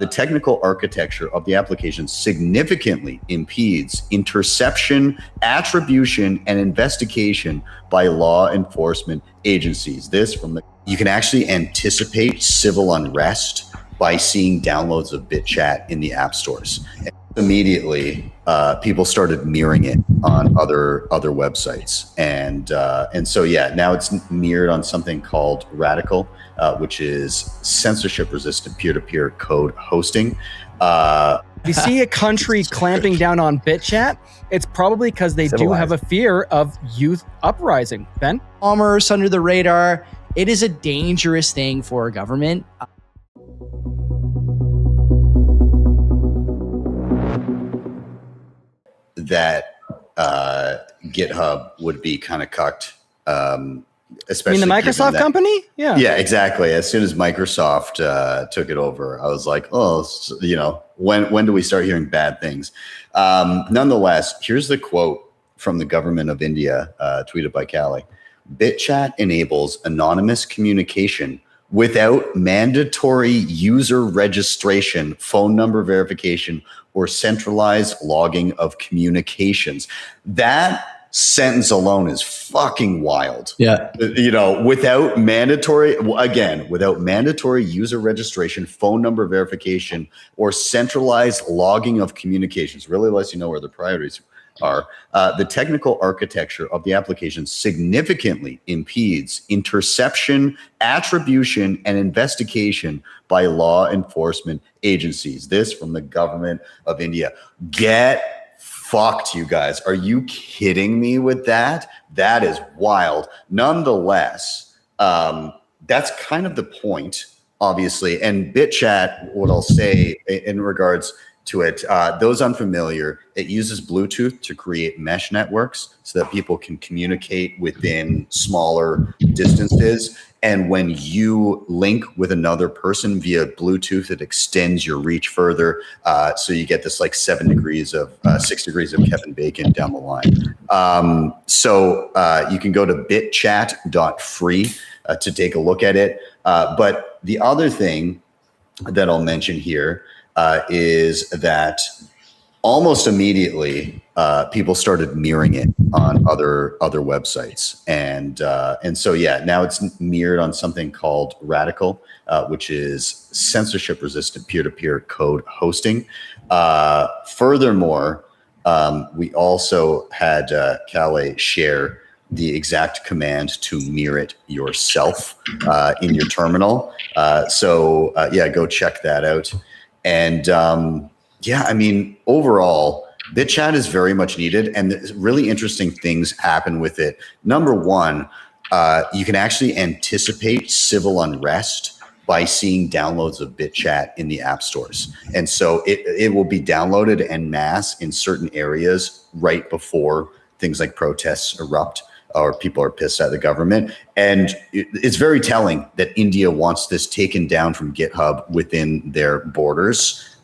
The technical architecture of the application significantly impedes interception, attribution, and investigation by law enforcement agencies. You can actually anticipate civil unrest by seeing downloads of BitChat in the app stores. And immediately, people started mirroring it on other websites, and so yeah, now it's mirrored on something called Radical, which is censorship-resistant peer-to-peer code hosting. If you see a country clamping down on BitChat, it's probably because they do have a fear of youth uprising. Ben? Commerce under the radar. It is a dangerous thing for a government. That GitHub would be kind of cucked. Especially you mean the Microsoft company? Yeah. Yeah, exactly. As soon as Microsoft took it over, I was like, oh, you know, when do we start hearing bad things? Nonetheless, here's the quote from the government of India, tweeted by Callie. BitChat enables anonymous communication without mandatory user registration, phone number verification, or centralized logging of communications. That sentence alone is fucking wild. Yeah. You know, without mandatory user registration, phone number verification, or centralized logging of communications, really lets you know where the priorities are. The technical architecture of the application significantly impedes interception, attribution, and investigation by law enforcement agencies. This from the government of India. Get fucked, you guys. Are you kidding me with that? That is wild. Nonetheless, that's kind of the point, obviously. And BitChat, what I'll say in regards to it, those unfamiliar, it uses Bluetooth to create mesh networks so that people can communicate within smaller distances. And when you link with another person via Bluetooth, it extends your reach further. So you get this like 6 degrees of Kevin Bacon down the line. So you can go to bitchat.free to take a look at it. But the other thing that I'll mention here is that almost immediately people started mirroring it on other websites, and so yeah, now it's mirrored on something called Radical, which is censorship-resistant peer-to-peer code hosting. Furthermore, we also had Calais share the exact command to mirror it yourself in your terminal. So yeah, go check that out. And yeah, I mean, overall, BitChat is very much needed, and really interesting things happen with it. Number one, you can actually anticipate civil unrest by seeing downloads of BitChat in the app stores. And so it will be downloaded en masse in certain areas right before things like protests erupt or people are pissed at the government. And it's very telling that India wants this taken down from GitHub within their borders.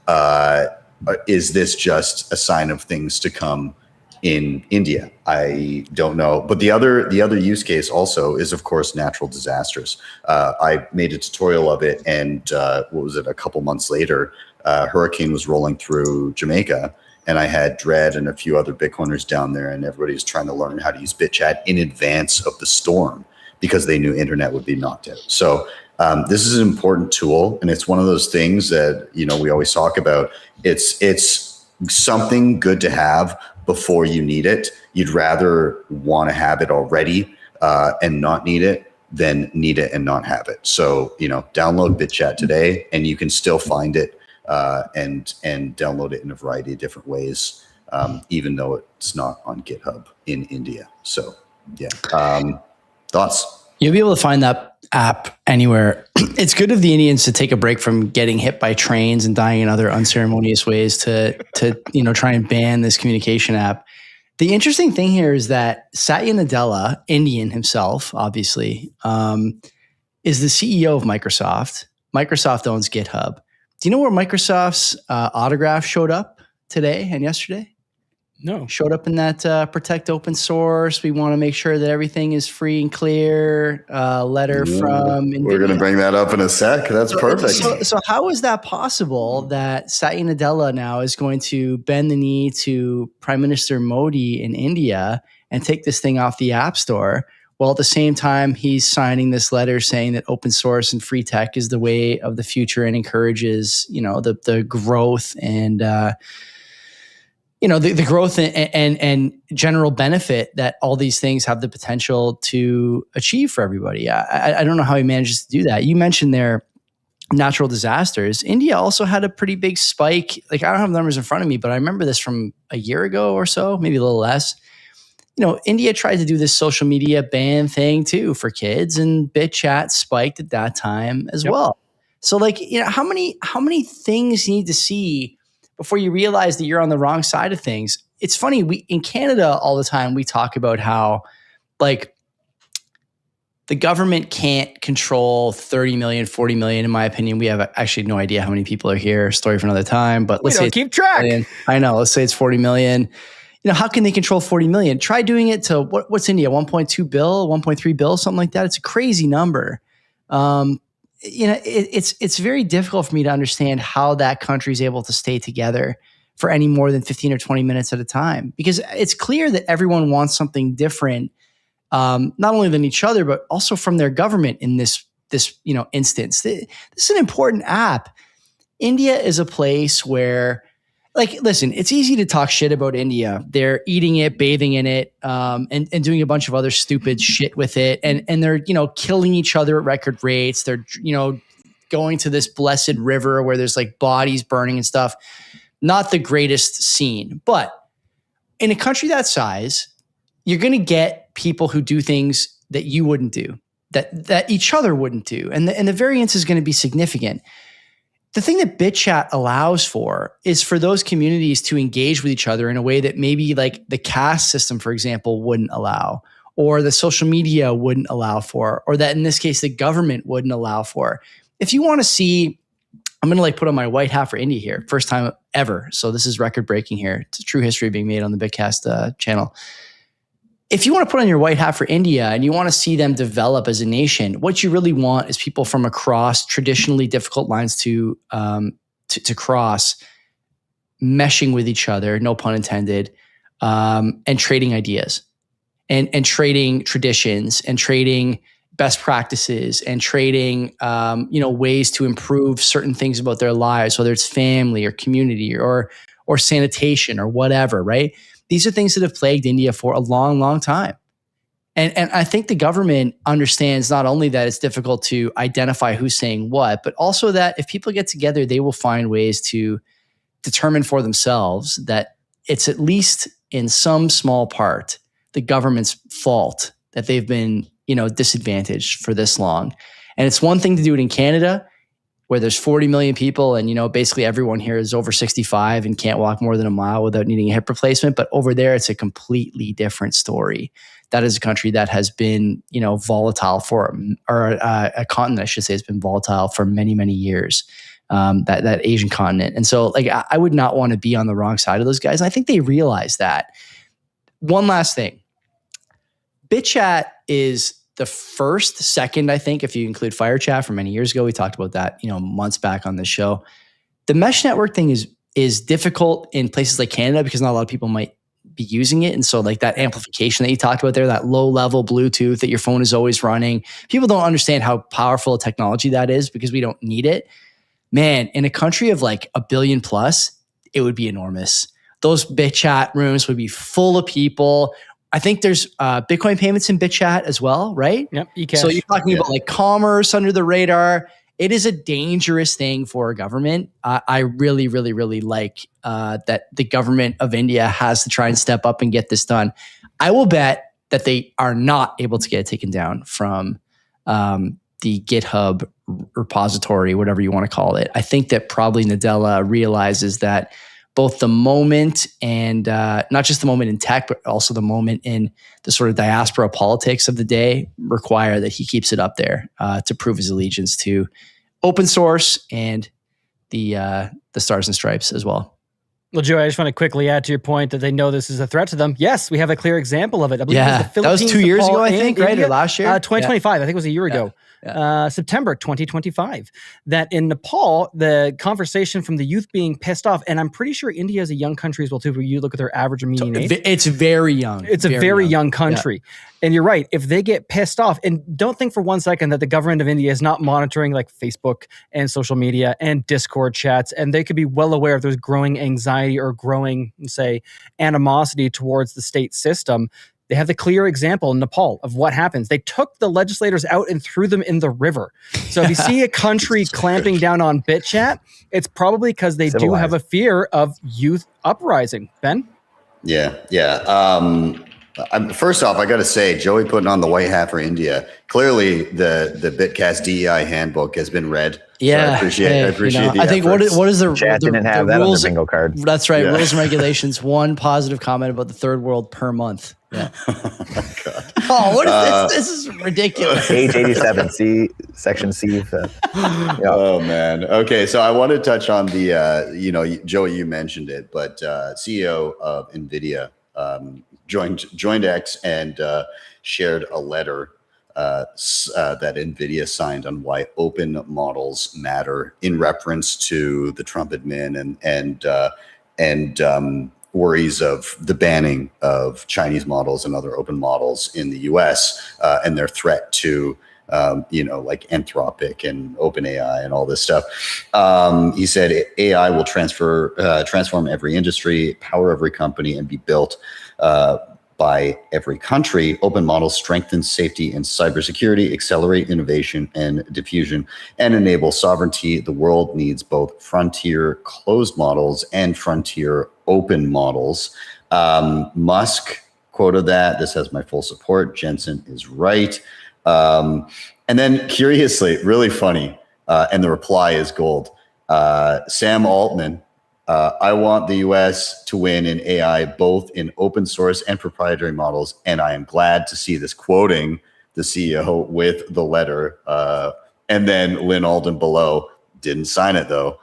Is this just a sign of things to come in India? I don't know. But the other use case also is, of course, natural disasters. I made a tutorial of it, and what was it, a couple months later, a hurricane was rolling through Jamaica, and I had Dread and a few other Bitcoiners down there, and everybody was trying to learn how to use BitChat in advance of the storm because they knew internet would be knocked out. So this is an important tool, and it's one of those things that, you know, we always talk about. It's something good to have before you need it. You'd rather want to have it already and not need it than need it and not have it. So, you know, download BitChat today, and you can still find it and download it in a variety of different ways, even though it's not on GitHub in India. So, yeah. Thoughts? You'll be able to find that app anywhere. It's good of the Indians to take a break from getting hit by trains and dying in other unceremonious ways to you know, try and ban this communication app. The interesting thing here is that Satya Nadella, Indian himself, obviously, is the CEO of Microsoft. Microsoft owns GitHub. Do you know where Microsoft's autograph showed up today and yesterday? No. Showed up in that protect open source. We want to make sure that everything is free and clear. Letter from NVIDIA. We're going to bring that up in a sec. That's perfect. So how is that possible that Satya Nadella now is going to bend the knee to Prime Minister Modi in India and take this thing off the App Store, while at the same time he's signing this letter saying that open source and free tech is the way of the future and encourages, the growth and the growth and general benefit that all these things have the potential to achieve for everybody. I don't know how he manages to do that. You mentioned there natural disasters. India also had a pretty big spike. Like, I don't have the numbers in front of me, but I remember this from a year ago or so, maybe a little less. India tried to do this social media ban thing too for kids, and BitChat spiked at that time as well. So how many things you need to see before you realize that you're on the wrong side of things? It's funny, in Canada all the time, we talk about how the government can't control 30 million, 40 million. In my opinion, we have actually no idea how many people are here. Story for another time, but let's say keep track. I know. Let's say it's 40 million. How can they control 40 million? Try doing it to what's India? 1.2 bill, 1.3 bill, something like that. It's a crazy number. It's very difficult for me to understand how that country is able to stay together for any more than 15 or 20 minutes at a time, because it's clear that everyone wants something different, not only than each other, but also from their government in this instance. This is an important app. India is a place where, listen, it's easy to talk shit about India. They're eating it, bathing in it, and doing a bunch of other stupid shit with it. And they're, killing each other at record rates. They're, going to this blessed river where there's bodies burning and stuff. Not the greatest scene. But in a country that size, you're going to get people who do things that you wouldn't do, that each other wouldn't do. And the variance is going to be significant. The thing that BitChat allows for is for those communities to engage with each other in a way that maybe the caste system, for example, wouldn't allow, or the social media wouldn't allow for, or that in this case, the government wouldn't allow for. If you want to see, I'm going to put on my white hat for India here, first time ever. So this is record breaking here. It's a true history being made on the Bitcast channel. If you want to put on your white hat for India and you want to see them develop as a nation, what you really want is people from across traditionally difficult lines to cross, meshing with each other, no pun intended, and trading ideas and trading traditions and trading best practices and trading ways to improve certain things about their lives, whether it's family or community or sanitation or whatever, right? These are things that have plagued India for a long, long time. And I think the government understands not only that it's difficult to identify who's saying what, but also that if people get together, they will find ways to determine for themselves that it's at least in some small part the government's fault that they've been, disadvantaged for this long. And it's one thing to do it in Canada, where there's 40 million people and, basically everyone here is over 65 and can't walk more than a mile without needing a hip replacement. But over there, it's a completely different story. That is a country that has been, volatile a continent, I should say, has been volatile for many, many years, that Asian continent. And so I would not want to be on the wrong side of those guys. And I think they realize that. One last thing. BitChat is the second, I think, if you include FireChat from many years ago. We talked about that, months back on this show. The mesh network thing is difficult in places like Canada because not a lot of people might be using it. And so that amplification that you talked about there, that low level Bluetooth that your phone is always running, people don't understand how powerful a technology that is because we don't need it. Man, in a country of 1 billion plus, it would be enormous. Those BitChat rooms would be full of people. I think there's Bitcoin payments in BitChat as well, right? Yep. eCash. So you're talking about commerce under the radar. It is a dangerous thing for a government. I really, really, really like that the government of India has to try and step up and get this done. I will bet that they are not able to get it taken down from the GitHub repository, whatever you want to call it. I think that probably Nadella realizes that both the moment and not just the moment in tech, but also the moment in the sort of diaspora politics of the day require that he keeps it up there to prove his allegiance to open source and the stars and stripes as well. Well, Joey, I just want to quickly add to your point that they know this is a threat to them. Yes, we have a clear example of it. I believe it was the Philippines, that was 2 years Nepal, ago, I and think, right? India. Or last year? 2025. I think it was a year ago. September 2025, that in Nepal, the conversation from the youth being pissed off, and I'm pretty sure India is a young country as well too, where you look at their average or median age. It's very young. It's a very young country. And you're right, if they get pissed off, and don't think for one second that the government of India is not monitoring like Facebook and social media and Discord chats, and they could be well aware if there's growing anxiety or growing, say, animosity towards the state system. They have the clear example in Nepal of what happens. They took the legislators out and threw them in the river. So if you see a country clamping down on BitChat, it's probably because they do have a fear of youth uprising. Ben? Yeah. First off, I got to say, Joey putting on the white hat for India. Clearly, the Bitcast DEI handbook has been read. Yeah, so I appreciate the I think what is the chat didn't have that rules, on their bingo card. That's right. Yeah. Rules and regulations. One positive comment about the third world per month. Yeah. Oh, what is this? This is ridiculous. Page 87, C, section C. Oh man. Okay, so I want to touch on the Joey, you mentioned it, but CEO of NVIDIA joined X and shared a letter that NVIDIA signed on why open models matter in reference to the Trump admin and worries of the banning of Chinese models and other open models in the US and their threat to like Anthropic and OpenAI and all this stuff. He said AI will transform every industry, power every company, and be built by every country. Open models strengthen safety and cybersecurity, accelerate innovation and diffusion, and enable sovereignty. The world needs both frontier closed models and frontier open models. Musk quoted that. This has my full support. Jensen is right. And then curiously, really funny, and the reply is gold. Sam Altman, I want the US to win in AI, both in open source and proprietary models. And I am glad to see this, quoting the CEO with the letter. And then Lynn Alden below, didn't sign it though.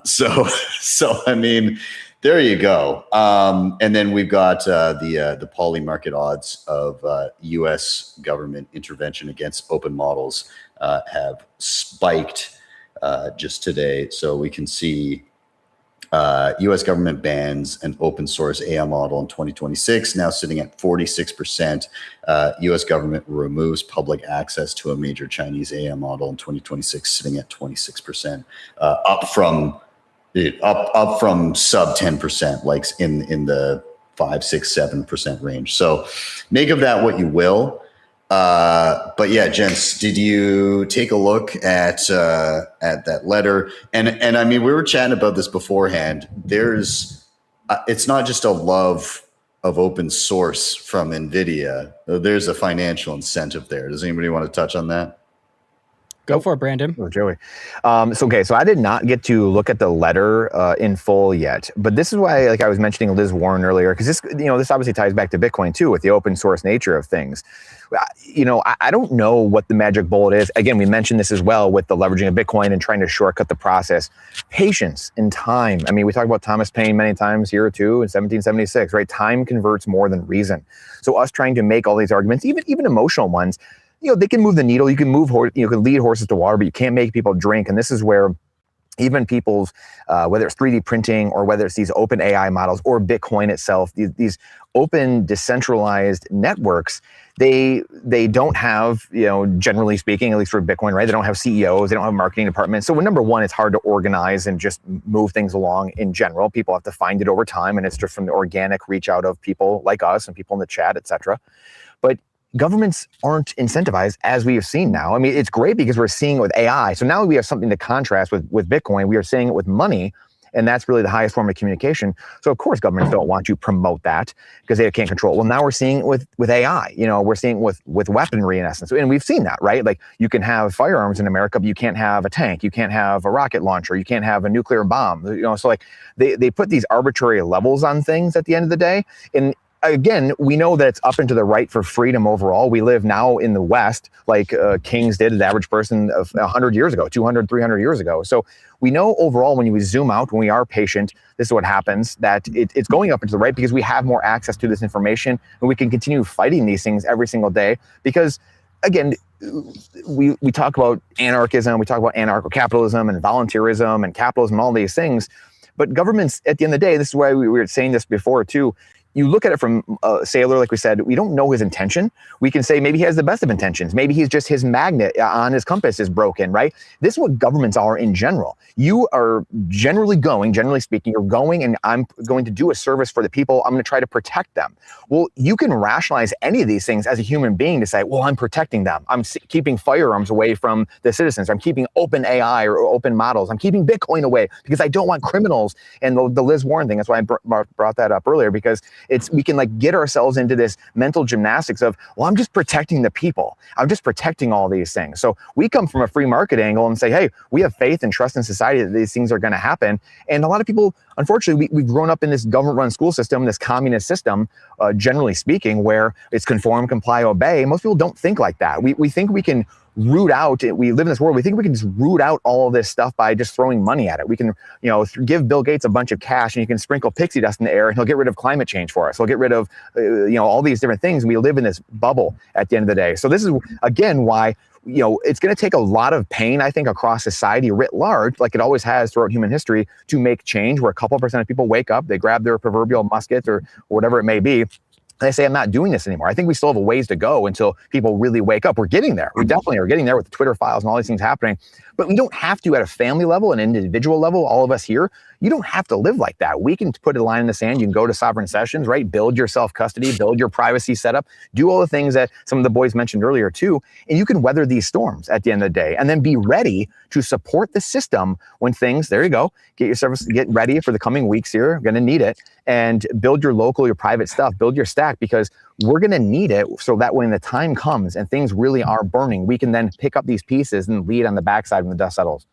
So I mean, there you go. And then we've got the poly market odds of US government intervention against open models have spiked just today. So we can see U.S. government bans an open source AI model in 2026, now sitting at 46%. U.S. government removes public access to a major Chinese AI model in 2026, sitting at 26%, up from sub 10%, like in the 5, 6, 7% range. So make of that what you will. But yeah, gents, did you take a look at that letter? And I mean, we were chatting about this beforehand. It's not just a love of open source from NVIDIA. There's a financial incentive there. Does anybody want to touch on that? Go for it, Brandon. Oh, Joey. So I did not get to look at the letter in full yet, but this is why, like I was mentioning Liz Warren earlier, because this obviously ties back to Bitcoin too, with the open source nature of things. I don't know what the magic bullet is. Again, we mentioned this as well with the leveraging of Bitcoin and trying to shortcut the process. Patience and time. I mean, we talk about Thomas Paine many times here too in 1776, right? Time converts more than reason. So us trying to make all these arguments, even emotional ones, they can move the needle. You can can lead horses to water, but you can't make people drink. And this is where even people's, whether it's 3D printing or whether it's these open AI models or Bitcoin itself, these open decentralized networks, they don't have, generally speaking, at least for Bitcoin, right? They don't have CEOs, they don't have marketing departments. So number one, it's hard to organize and just move things along in general. People have to find it over time, and it's just from the organic reach out of people like us and people in the chat, et cetera. But governments aren't incentivized, as we have seen now. I mean, it's great because we're seeing it with AI. So now we have something to contrast with Bitcoin. We are seeing it with money, and that's really the highest form of communication. So of course, governments don't want to promote that because they can't control it. Well, now we're seeing it with AI. We're seeing it with weaponry in essence. And we've seen that, right? Like you can have firearms in America, but you can't have a tank. You can't have a rocket launcher. You can't have a nuclear bomb. So like they put these arbitrary levels on things at the end of the day. And again, we know that it's up and to the right for freedom overall. We live now in the West, like kings did, the average person of 100 years ago, 200, 300 years ago. So we know overall, when we zoom out, when we are patient, this is what happens, that it's going up and to the right because we have more access to this information, and we can continue fighting these things every single day. Because again, we talk about anarchism, we talk about anarcho-capitalism and volunteerism and capitalism, all these things. But governments, at the end of the day, this is why we were saying this before too, you look at it from Saylor, like we said, we don't know his intention. We can say maybe he has the best of intentions. Maybe he's just his magnet on his compass is broken, right? This is what governments are in general. You are generally speaking, you're going and I'm going to do a service for the people. I'm going to try to protect them. Well, you can rationalize any of these things as a human being to say, well, I'm protecting them. I'm keeping firearms away from the citizens. I'm keeping open AI or open models. I'm keeping Bitcoin away because I don't want criminals. And the Liz Warren thing, that's why I brought that up earlier, because we can like get ourselves into this mental gymnastics of, well, I'm just protecting the people. I'm just protecting all these things. So we come from a free market angle and say, hey, we have faith and trust in society that these things are going to happen. And a lot of people, unfortunately, we've grown up in this government-run school system, this communist system, generally speaking, where it's conform, comply, obey. Most people don't think like that. We think we can root out, we live in this world, we think we can just root out all of this stuff by just throwing money at it. We can, give Bill Gates a bunch of cash and you can sprinkle pixie dust in the air and he'll get rid of climate change for us. He'll get rid of, all these different things. And we live in this bubble at the end of the day. So this is, again, why it's going to take a lot of pain, I think, across society writ large, like it always has throughout human history, to make change where a couple % of people wake up, they grab their proverbial muskets or whatever it may be. They say, I'm not doing this anymore. I think we still have a ways to go until people really wake up. We're getting there. We definitely are getting there with the Twitter files and all these things happening. But we don't have to, at a family level, an individual level, all of us here, you don't have to live like that. We can put a line in the sand. You can go to sovereign sessions, right? Build your self-custody, build your privacy setup, do all the things that some of the boys mentioned earlier too. And you can weather these storms at the end of the day and then be ready to support the system when things, there you go, get ready for the coming weeks here. You're going to need it. And build your local, your private stuff, build your stack, because we're going to need it so that when the time comes and things really are burning, we can then pick up these pieces and lead on the backside when the dust settles.